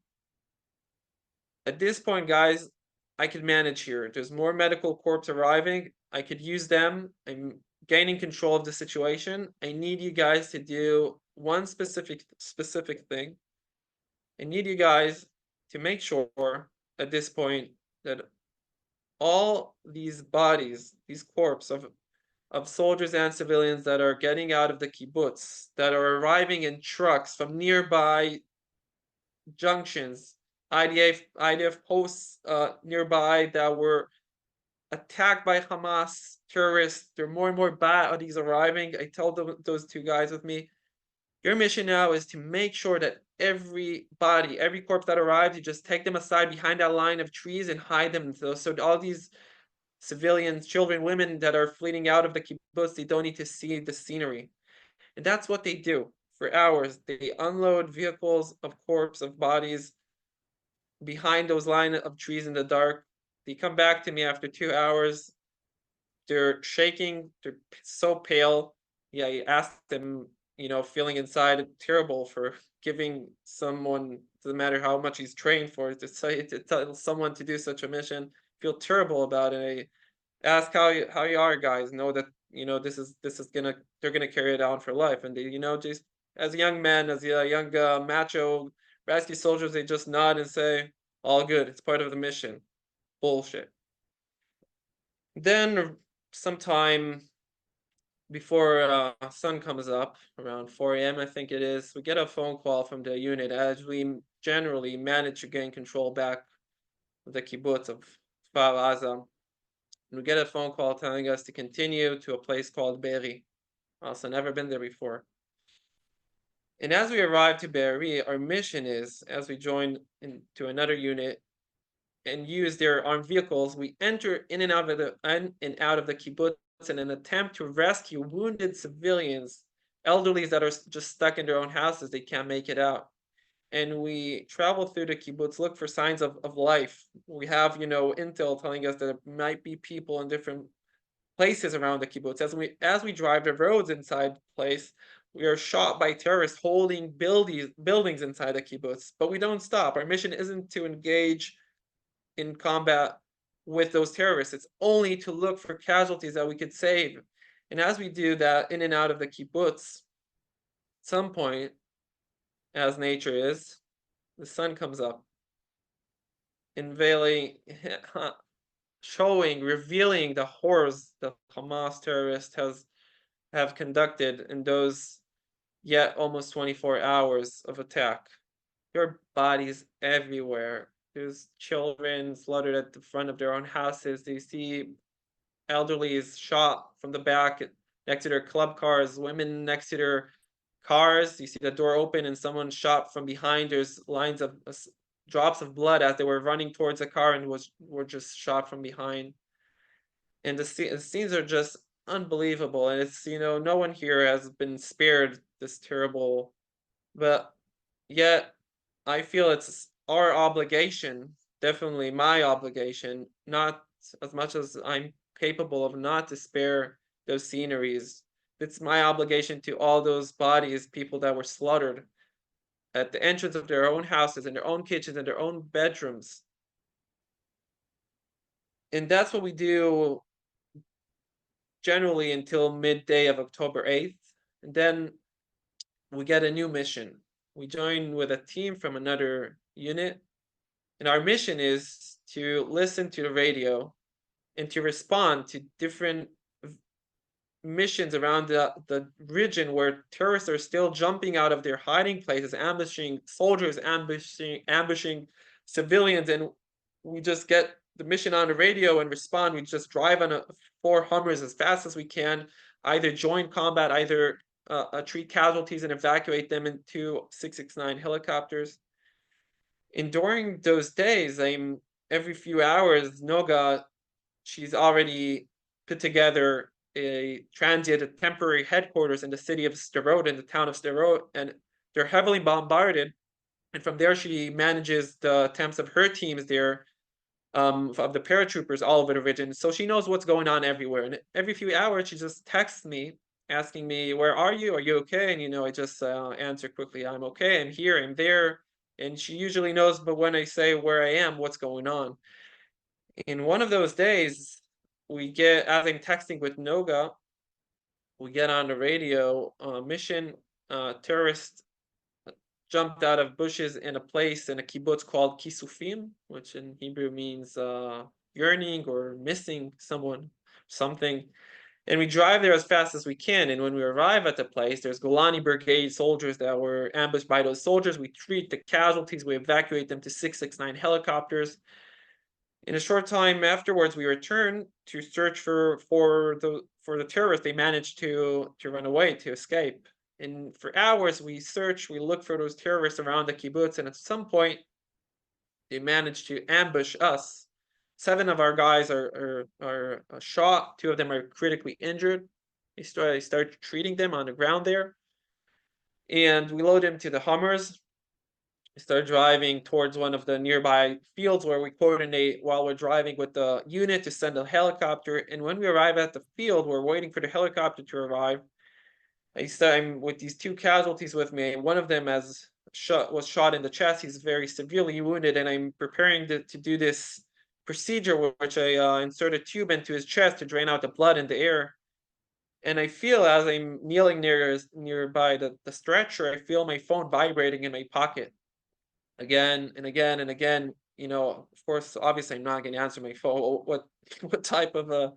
at this point, guys, I could manage here. There's more medical corps arriving. I could use them. I'm gaining control of the situation. I need you guys to do one specific thing. I need you guys to make sure at this point that all these bodies, these corpses of soldiers and civilians that are getting out of the kibbutz, that are arriving in trucks from nearby junctions, IDF posts nearby that were attacked by Hamas terrorists. There are more and more bodies arriving. I tell those two guys with me, your mission now is to make sure that every body, every corpse that arrives, you just take them aside behind that line of trees and hide them. So all these civilians, children, women that are fleeing out of the kibbutz, they don't need to see the scenery. And that's what they do for hours. They unload vehicles of corpse, of bodies behind those line of trees in the dark. They come back to me after 2 hours. They're shaking. They're so pale. Yeah, I asked them, feeling inside terrible for giving someone, doesn't matter how much he's trained for, to tell someone to do such a mission. Feel terrible about it. I ask how you are, guys. Know that this is they're gonna carry it on for life, and they just as young men, as young macho rescue soldiers, they just nod and say, "All good. It's part of the mission." Bullshit. Then sometime before sun comes up, around 4 a.m. I think it is, we get a phone call from the unit as we generally manage to gain control back of the kibbutz of Kfar Aza. We get a phone call telling us to continue to a place called Be'eri. Also never been there before. And as we arrive to Be'eri, our mission is, as we join into another unit and use their armed vehicles, we enter in and out of the kibbutz in an attempt to rescue wounded civilians, elderlies that are just stuck in their own houses. They can't make it out. And we travel through the kibbutz, look for signs of life. We have, intel telling us that there might be people in different places around the kibbutz. As we drive the roads inside the place, we are shot by terrorists holding buildings inside the kibbutz. But we don't stop. Our mission isn't to engage in combat with those terrorists. It's only to look for casualties that we could save. And as we do that in and out of the kibbutz, at some point, as nature is, the sun comes up, unveiling, revealing the horrors that Hamas terrorists have conducted in those yet almost 24 hours of attack. There are bodies everywhere. There's children slaughtered at the front of their own houses. You see elderly is shot from the back next to their club cars, women next to their cars. You see the door open and someone shot from behind. There's lines of drops of blood as they were running towards the car and were just shot from behind. And the scenes are just unbelievable. And it's, no one here has been spared this terrible, but yet I feel it's our obligation, definitely my obligation, not as much as I'm capable of, not to spare those sceneries. It's my obligation to all those bodies, people that were slaughtered at the entrance of their own houses, in their own kitchens, in their own bedrooms. And that's what we do generally until midday of October 8th. And then we get a new mission. We join with a team from another unit. And our mission is to listen to the radio and to respond to different missions around the region where terrorists are still jumping out of their hiding places, ambushing soldiers, ambushing civilians. And we just get the mission on the radio and respond. We just drive on 4 Hummers as fast as we can, either join combat, either treat casualties and evacuate them into 669 helicopters. And during those days, every few hours, Noga, she's already put together a temporary headquarters in the city of Sderot, in the town of Sderot, and they're heavily bombarded. And from there, she manages the attempts of her teams there, of the paratroopers all over the region. So she knows what's going on everywhere. And every few hours, she just texts me, asking me, "Where are you? Are you okay?" And I just answer quickly, "I'm okay. I'm here. I'm there." And she usually knows, but when I say where I am, what's going on. In one of those days, as I'm texting with Noga, we get on the radio mission. Terrorists jumped out of bushes in a place in a kibbutz called Kisufim, which in Hebrew means yearning or missing someone, something. And we drive there as fast as we can. And when we arrive at the place, there's Golani Brigade soldiers that were ambushed by those soldiers. We treat the casualties. We evacuate them to 669 helicopters. In a short time afterwards, we return to search for the terrorists. They managed to run away, to escape. And for hours, we look for those terrorists around the kibbutz. And at some point, they managed to ambush us. 7 of our guys are shot. 2 of them are critically injured. They start treating them on the ground there. And we load them to the Hummers. We start driving towards one of the nearby fields where we coordinate while we're driving with the unit to send a helicopter. And when we arrive at the field, we're waiting for the helicopter to arrive. I'm with these 2 casualties with me. One of them was shot in the chest. He's very severely wounded, and I'm preparing to do this procedure, which I insert a tube into his chest to drain out the blood in the air. And I feel, as I'm kneeling nearby the stretcher, I feel my phone vibrating in my pocket again and again and again. Of course, obviously, I'm not going to answer my phone. What type of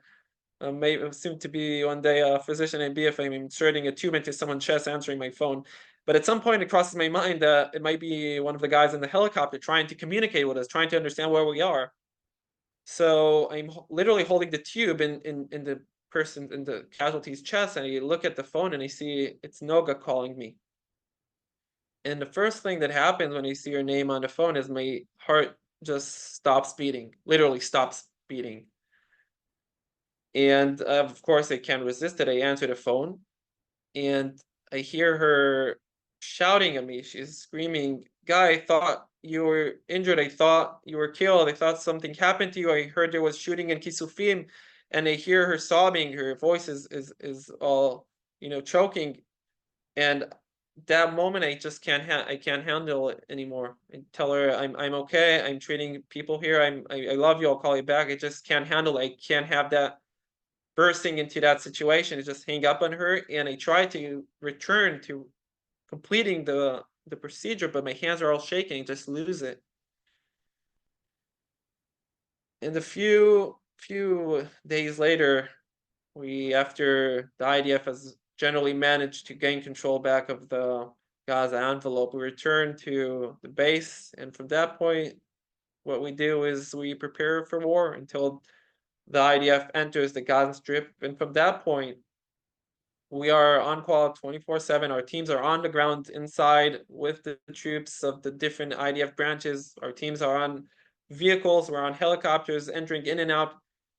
may soon to be one day a physician I'd be if I'm inserting a tube into someone's chest, answering my phone. But at some point, it crosses my mind that it might be one of the guys in the helicopter trying to communicate with us, trying to understand where we are. So I'm literally holding the tube in the casualty's chest, and I look at the phone and I see it's Noga calling me. And the first thing that happens when I see her name on the phone is my heart just stops beating, literally stops beating. And of course, I can't resist it. I answer the phone and I hear her shouting at me. She's screaming, "Guy, I thought you were injured. I thought you were killed. I thought something happened to you. I heard there was shooting in Kisufim." And I hear her sobbing. Her voice is all, choking. And that moment, I just can't handle it anymore. I tell her I'm okay. I'm treating people here. I love you. I'll call you back. I just can't handle it. I can't have that bursting into that situation. I just hang up on her, and I try to return to completing the procedure, but my hands are all shaking. I just lose it. And a few days later, after the IDF has generally managed to gain control back of the Gaza envelope. We return to the base, and from that point, what we do is we prepare for war until the IDF enters the Gaza Strip, and from that point, we are on call 24/7. Our teams are on the ground inside with the troops of the different IDF branches. Our teams are on vehicles, we're on helicopters, entering in and out,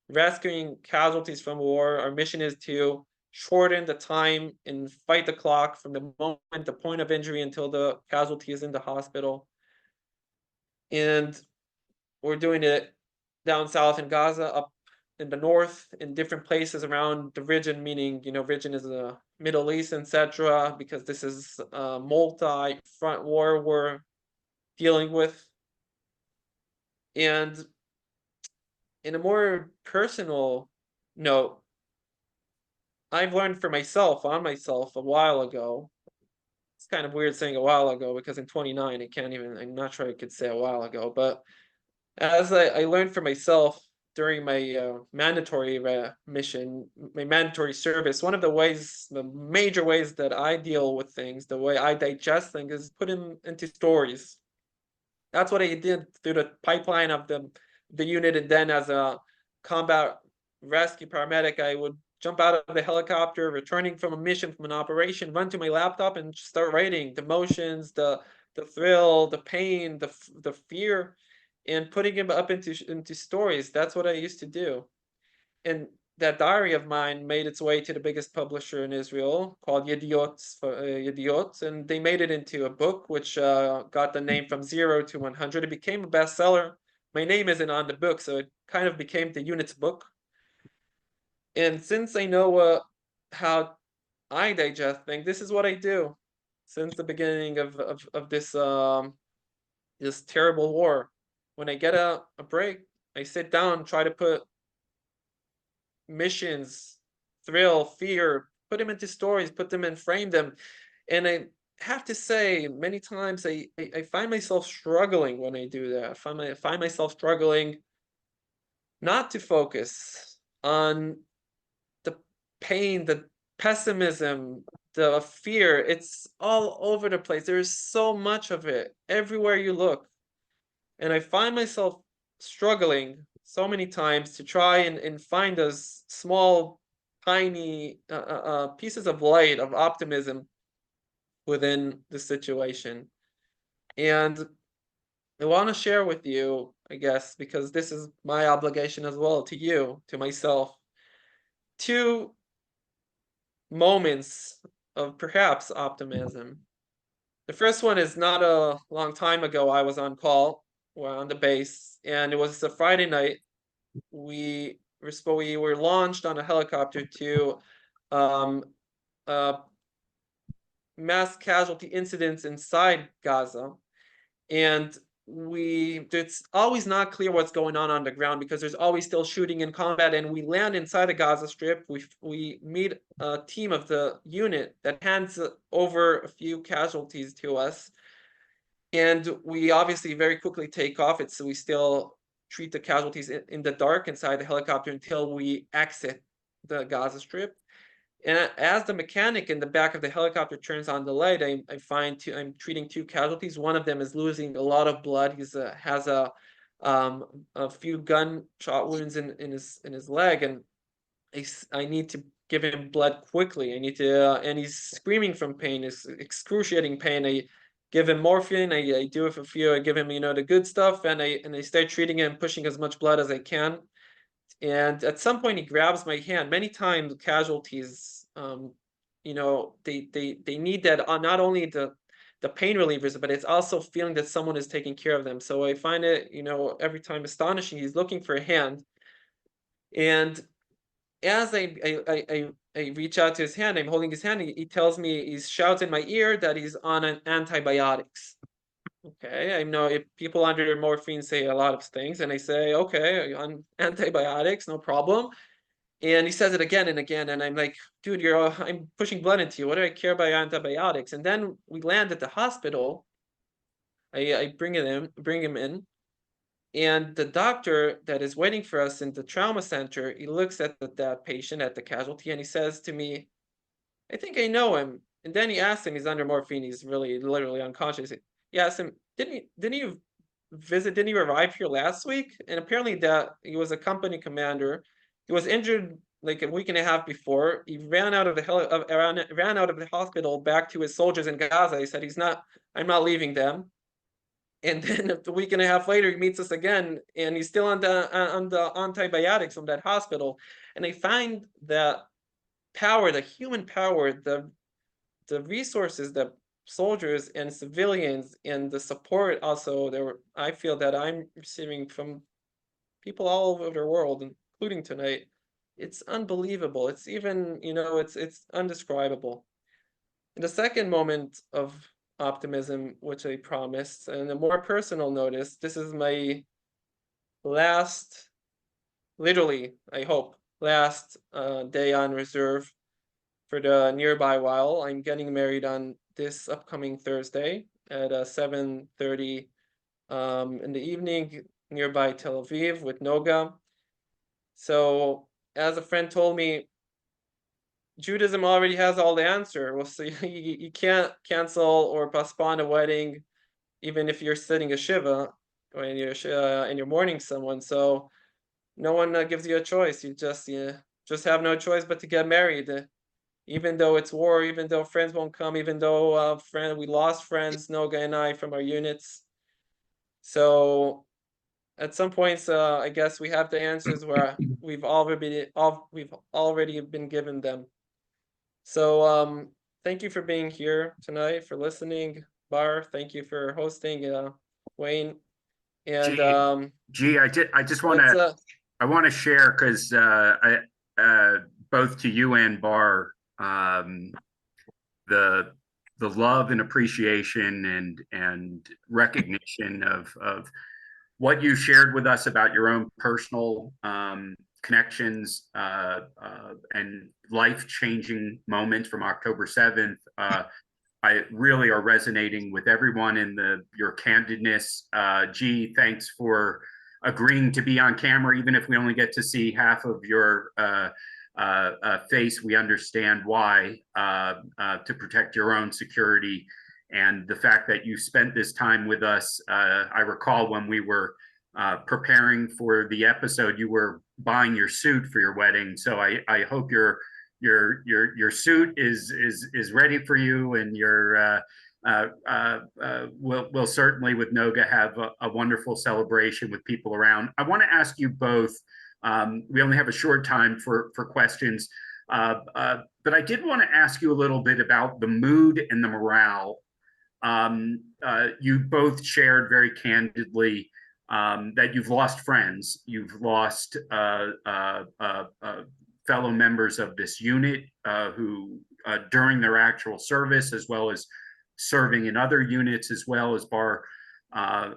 rescuing casualties from war. Our mission is to shorten the time and fight the clock from the moment, the point of injury, until the casualty is in the hospital. And we're doing it down south in Gaza, up in the north, in different places around the region, meaning, region is the Middle East, etc., because this is a multi-front war we're dealing with. And in a more personal note, I've learned for myself, on myself, a while ago. It's kind of weird saying a while ago, because in 29, I'm not sure I could say a while ago, but as I learned for myself during my mandatory mission, my mandatory service, one of the major ways that I deal with things, the way I digest things, is put them into stories. That's what I did through the pipeline of the unit, and then as a combat rescue paramedic, I would jump out of the helicopter, returning from a mission, from an operation, run to my laptop and start writing the emotions, the thrill, the pain, the fear, and putting them up into stories. That's what I used to do. And that diary of mine made its way to the biggest publisher in Israel, called Yediot, and they made it into a book, which got the name From 0 to 100. It became a bestseller. My name isn't on the book, so it kind of became the unit's book. And since I know how I digest things, this is what I do since the beginning of this terrible war. When I get a break, I sit down, try to put missions, thrill, fear, put them into stories, put them and frame them. And I have to say, many times I find myself struggling when I do that. I find myself struggling not to focus on the pain, the pessimism, the fear. It's all over the place. There's so much of it everywhere you look. And I find myself struggling so many times to try and find those small, tiny pieces of light, of optimism within the situation. And I want to share with you, I guess, because this is my obligation as well to you, to myself, two moments of perhaps optimism. The first one is not a long time ago. I was on call, on the base, and it was a Friday night. We were launched on a helicopter to mass casualty incidents inside Gaza, and it's always not clear what's going on the ground, because there's always still shooting and combat. And we land inside the Gaza Strip. We meet a team of the unit that hands over a few casualties to us, and we obviously very quickly take off. We still treat the casualties in the dark inside the helicopter until we exit the Gaza Strip. And as the mechanic in the back of the helicopter turns on the light, I find I'm treating two casualties. One of them is losing a lot of blood. He's has a few gunshot wounds in his leg, and I need to give him blood quickly. I need to, and he's screaming from pain. It's excruciating pain. I give him morphine. I do it for few. I give him, the good stuff, and I start treating him, pushing as much blood as I can. And at some point, he grabs my hand. Many times, casualties, they need that, not only the pain relievers, but it's also feeling that someone is taking care of them. So I find it, every time astonishing. He's looking for a hand, and as I reach out to his hand, I'm holding his hand. He tells me, he shouts in my ear that he's on antibiotics. Okay, I know if people under morphine say a lot of things, and I say, okay, on antibiotics, no problem. And he says it again and again, and I'm like, dude, I'm pushing blood into you. What do I care about antibiotics? And then we land at the hospital. I bring him in, and the doctor that is waiting for us in the trauma center, he looks at that patient, at the casualty, and he says to me, I think I know him. And then he asked him, he's under morphine, he's really literally unconscious. He asked him, didn't you didn't you arrive here last week? And apparently that he was a company commander. He was injured like a week and a half before. He ran out of the ran out of the hospital back to his soldiers in Gaza. He said, I'm not leaving them. And then a week and a half later, he meets us again, and he's still on the antibiotics from that hospital. And I find that power, the human power, the resources that soldiers and civilians and the support also there, I feel that I'm receiving from people all over the world, including tonight, it's unbelievable. It's even, it's undescribable. And the second moment of optimism, which I promised, and a more personal notice, this is my last, literally, I hope, last day on reserve for the nearby while. I'm getting married on this upcoming Thursday at 7:30 in the evening nearby Tel Aviv with Noga. So as a friend told me, Judaism already has all the answer. Well, so you can't cancel or postpone a wedding, even if you're sitting a shiva or and you're mourning someone. So no one gives you a choice. You just have no choice but to get married. Even though it's war, even though friends won't come, even though we lost friends, Noga and I, from our units. So at some points, I guess we have the answers where we've already been given them. So thank you for being here tonight, for listening, Bar. Thank you for hosting, Wayne. And Gee, I just want to I want to share because both to you and Bar, the love and appreciation and recognition of what you shared with us about your own personal connections and life-changing moments from October 7th. I really are resonating with everyone in your candidness. G, thanks for agreeing to be on camera, even if we only get to see half of your face. We understand why, to protect your own security. And the fact that you spent this time with us, I recall when we were preparing for the episode, you were buying your suit for your wedding. So I hope your suit is ready for you, and we'll certainly with Noga have a wonderful celebration with people around. I want to ask you both. We only have a short time for questions, but I did want to ask you a little bit about the mood and the morale. You both shared very candidly that you've lost friends, you've lost fellow members of this unit who, during their actual service, as well as serving in other units, as well as Bar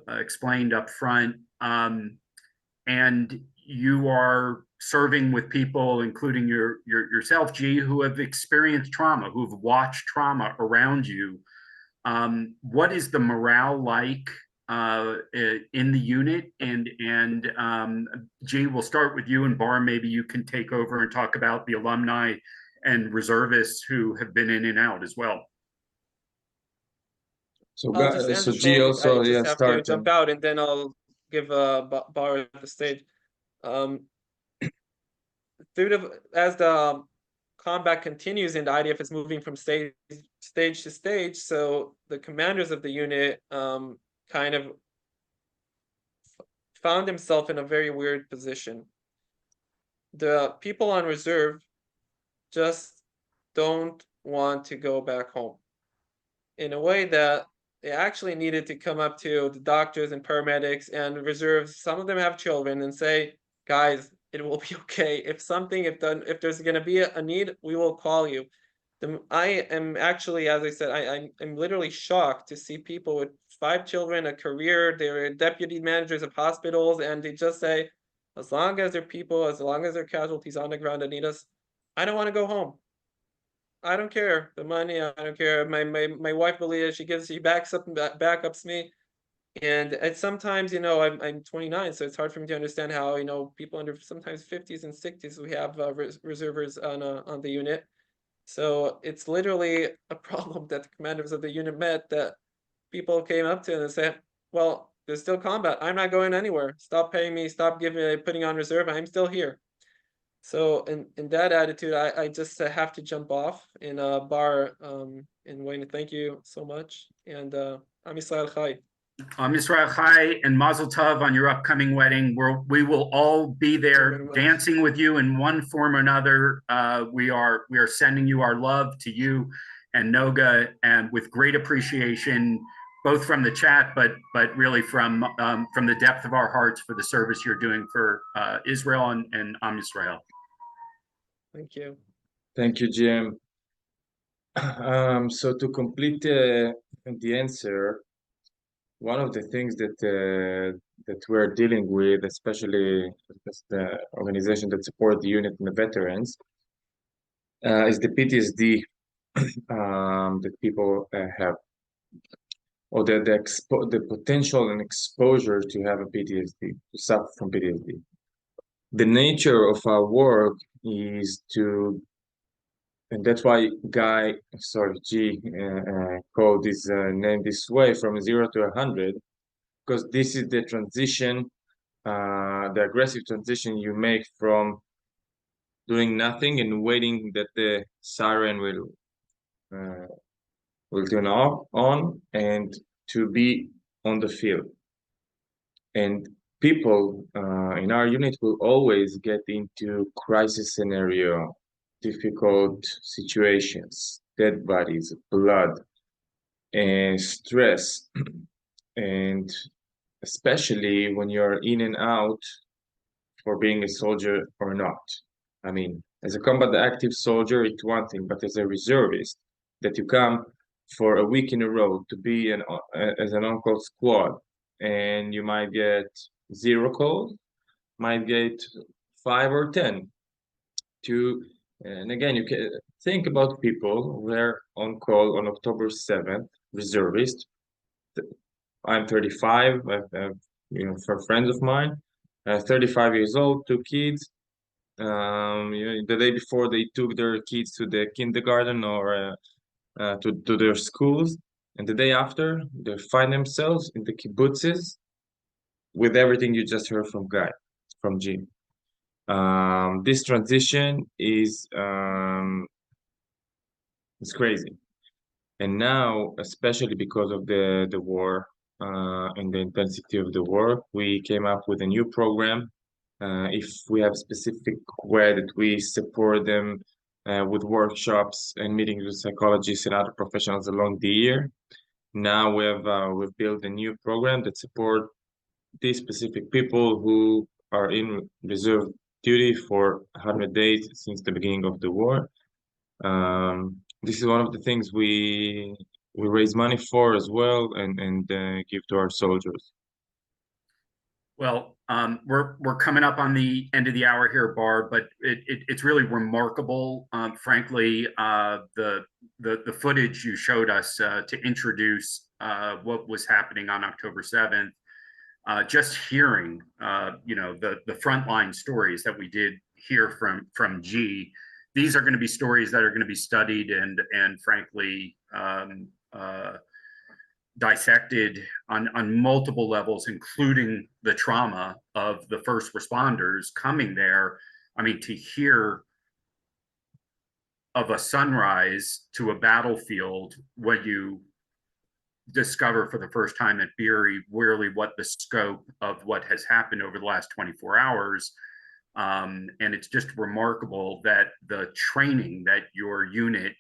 explained up front. And you are serving with people, including yourself, G, who have experienced trauma, who've watched trauma around you. What is the morale like in the unit? And G, we'll start with you, and Bar, maybe you can take over and talk about the alumni and reservists who have been in and out as well. So, G also, I just have start. to jump out, and then I'll give Bar the stage. As the combat continues and the IDF is moving from stage to stage, so the commanders of the unit kind of found himself in a very weird position. The people on reserve just don't want to go back home, in a way that they actually needed to come up to the doctors and paramedics and reserves. Some of them have children, and say, guys, it will be okay. If there's going to be a need, we will call you. I am actually, as I said, I'm literally shocked to see people with 5 children, a career, they're deputy managers of hospitals, and they just say, as long as there are people, as long as there are casualties on the ground that need us, I don't want to go home. I don't care the money. I don't care. My wife believes she backups me. And sometimes, I'm 29, so it's hard for me to understand how, people under sometimes 50s and 60s, we have reservers on the unit. So it's literally a problem that the commanders of the unit met, that people came up to and said, well, there's still combat. I'm not going anywhere. Stop paying me. Stop putting on reserve. I'm still here. So in that attitude, I just have to jump off in Bar. And Wayne, thank you so much. And Am Yisrael Chai. Yisrael Chai and Mazel Tov on your upcoming wedding. We will all be there dancing with you in one form or another. We are sending you our love to you and Noga, and with great appreciation, both from the chat, but really from the depth of our hearts for the service you're doing for Israel and Am Yisrael. Thank you. Thank you, Jim. So to complete the answer, one of the things that we're dealing with, especially as the organization that support the unit and the veterans, is the PTSD that people have, or the potential and exposure to have a PTSD, to suffer from PTSD. The nature of our work is to, and that's why G called this name this way, from 0 to 100, because this is the transition, the aggressive transition you make from doing nothing and waiting that the siren will turn on, and to be on the field. And people in our unit will always get into crisis scenario, difficult situations, dead bodies, blood, and stress, and especially when you're in and out for being a soldier or not. I mean, as a combat active soldier, it's one thing, but as a reservist, that you come for a week in a row to be as an on-call squad, and you might get 0 calls, might get 5 or 10. And again, you can think about people who were on call on October 7th, reservist. I'm 35. I've for friends of mine, 35 years old, 2 kids. The day before they took their kids to the kindergarten or to their schools, and the day after they find themselves in the kibbutzes with everything you just heard from Jim. This transition is it's crazy, and now, especially because of the war and the intensity of the work, we came up with a new program. If we have specific way that we support them with workshops and meetings with psychologists and other professionals along the year. Now we've built a new program that support these specific people who are in reserve duty for 100 days since the beginning of the war. This is one of the things we raise money for as well, and give to our soldiers. Well, we're coming up on the end of the hour here, Barb, but it's really remarkable, frankly, the footage you showed us to introduce what was happening on October 7th. Just hearing, the frontline stories that we did hear from G. These are going to be stories that are going to be studied and frankly dissected on multiple levels, including the trauma of the first responders coming there. I mean, to hear of a sunrise to a battlefield, what you discover for the first time at Beery, really what the scope of what has happened over the last 24 hours. And it's just remarkable that the training that your unit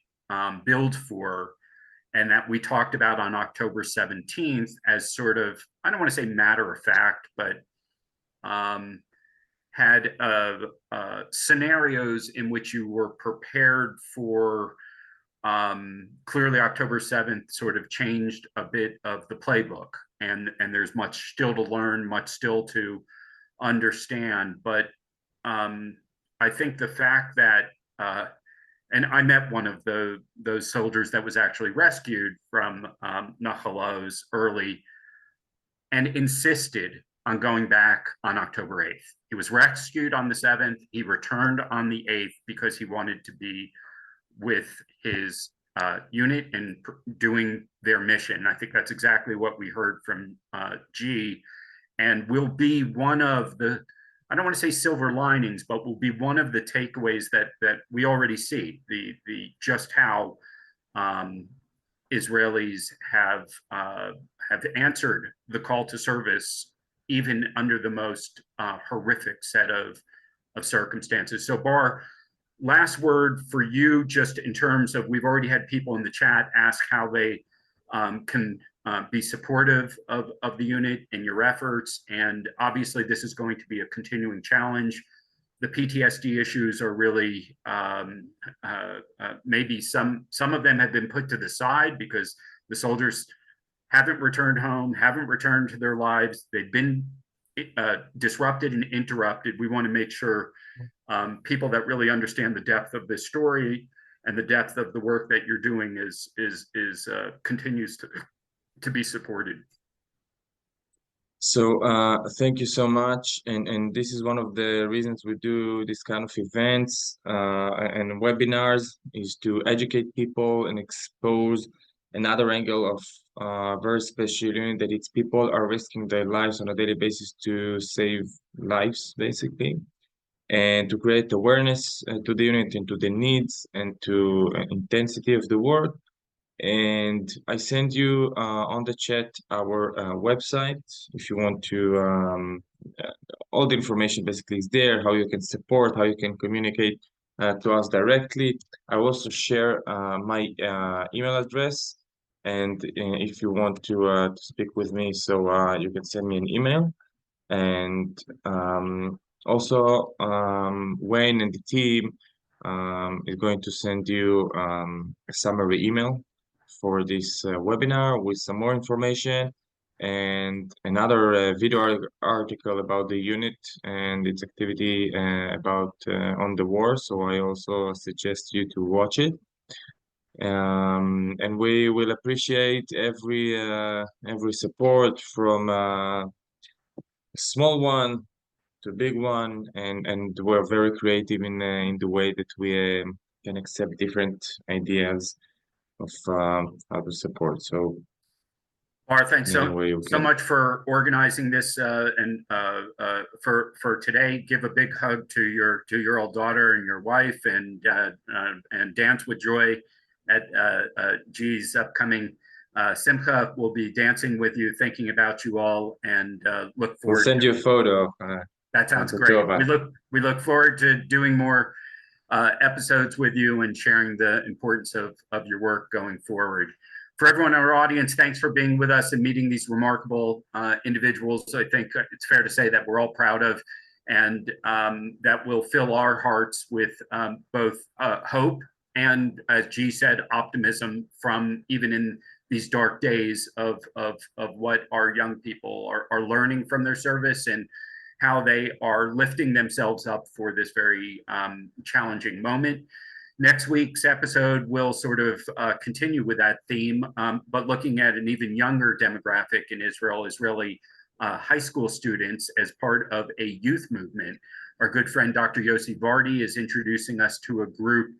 built for, and that we talked about on October 17th as sort of, I don't want to say matter of fact, but had scenarios in which you were prepared for. Clearly October 7th sort of changed a bit of the playbook, and there's much still to learn, much still to understand. But I think the fact that and I met one of those soldiers that was actually rescued from Nahal Oz early and insisted on going back on October 8th. He was rescued on the 7th. He returned on the 8th because he wanted to be with his unit and doing their mission. I think that's exactly what we heard from G, and will be one of the, I don't want to say silver linings, but will be one of the takeaways that we already see, the just how Israelis have answered the call to service, even under the most horrific set of circumstances. So Bar, last word for you, just in terms of, we've already had people in the chat ask how they can be supportive of the unit and your efforts. And obviously this is going to be a continuing challenge. The PTSD issues are really, maybe some of them have been put to the side because the soldiers haven't returned home, haven't returned to their lives. They've been disrupted and interrupted. We want to make sure people that really understand the depth of this story and the depth of the work that you're doing is continues to be supported. So thank you so much, and this is one of the reasons we do this kind of events and webinars, is to educate people and expose another angle of very special unit, that it's people are risking their lives on a daily basis to save lives, basically, and to create awareness to the unit and to the needs and to intensity of the work. And I send you on the chat our website if you want to. All the information basically is there, how you can support, how you can communicate to us directly. I also share my email address, and if you want to speak with me, so you can send me an email. And also Wayne and the team is going to send you a summary email for this webinar with some more information and another video article about the unit and its activity about on the war. So I also suggest you to watch it. And we will appreciate every support from a small one to big one, and we're very creative in the way that we can accept different ideas of how to support. So Bar, thanks so much for organizing this and for today. Give a big hug to your 2-year-old daughter and your wife, and dance with joy at G's upcoming Simcha. We'll be dancing with you, thinking about you all, and look forward. We'll send you a photo. That sounds great. We look forward to doing more episodes with you and sharing the importance of your work going forward. For everyone in our audience, thanks for being with us and meeting these remarkable individuals. I think it's fair to say that we're all proud of, and that will fill our hearts with both hope and, as G said, optimism from even in these dark days of what our young people are learning from their service and how they are lifting themselves up for this very challenging moment. Next week's episode will sort of continue with that theme, but looking at an even younger demographic in Israel, Israeli high school students as part of a youth movement. Our good friend Dr. Yossi Vardi is introducing us to a group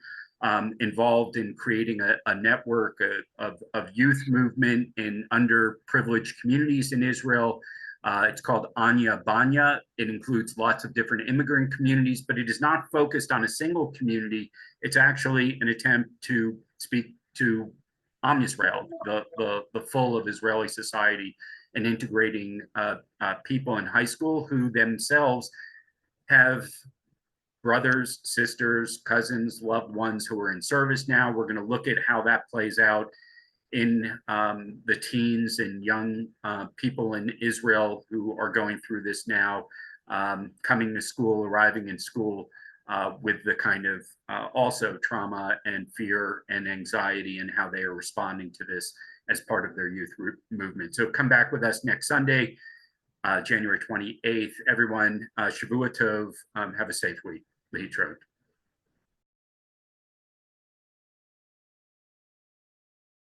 involved in creating a network of youth movement in underprivileged communities in Israel. It's called Anya Banya. It includes lots of different immigrant communities, but it is not focused on a single community. It's actually an attempt to speak to Am Yisrael, the full of Israeli society, and integrating people in high school who themselves have brothers, sisters, cousins, loved ones who are in service now. We're going to look at how that plays out in the teens and young people in Israel who are going through this now, coming to school, arriving in school with the kind of also trauma and fear and anxiety, and how they are responding to this as part of their youth movement. So come back with us next Sunday, January 28th. Everyone, Shavua Tov, have a safe week. להתראות.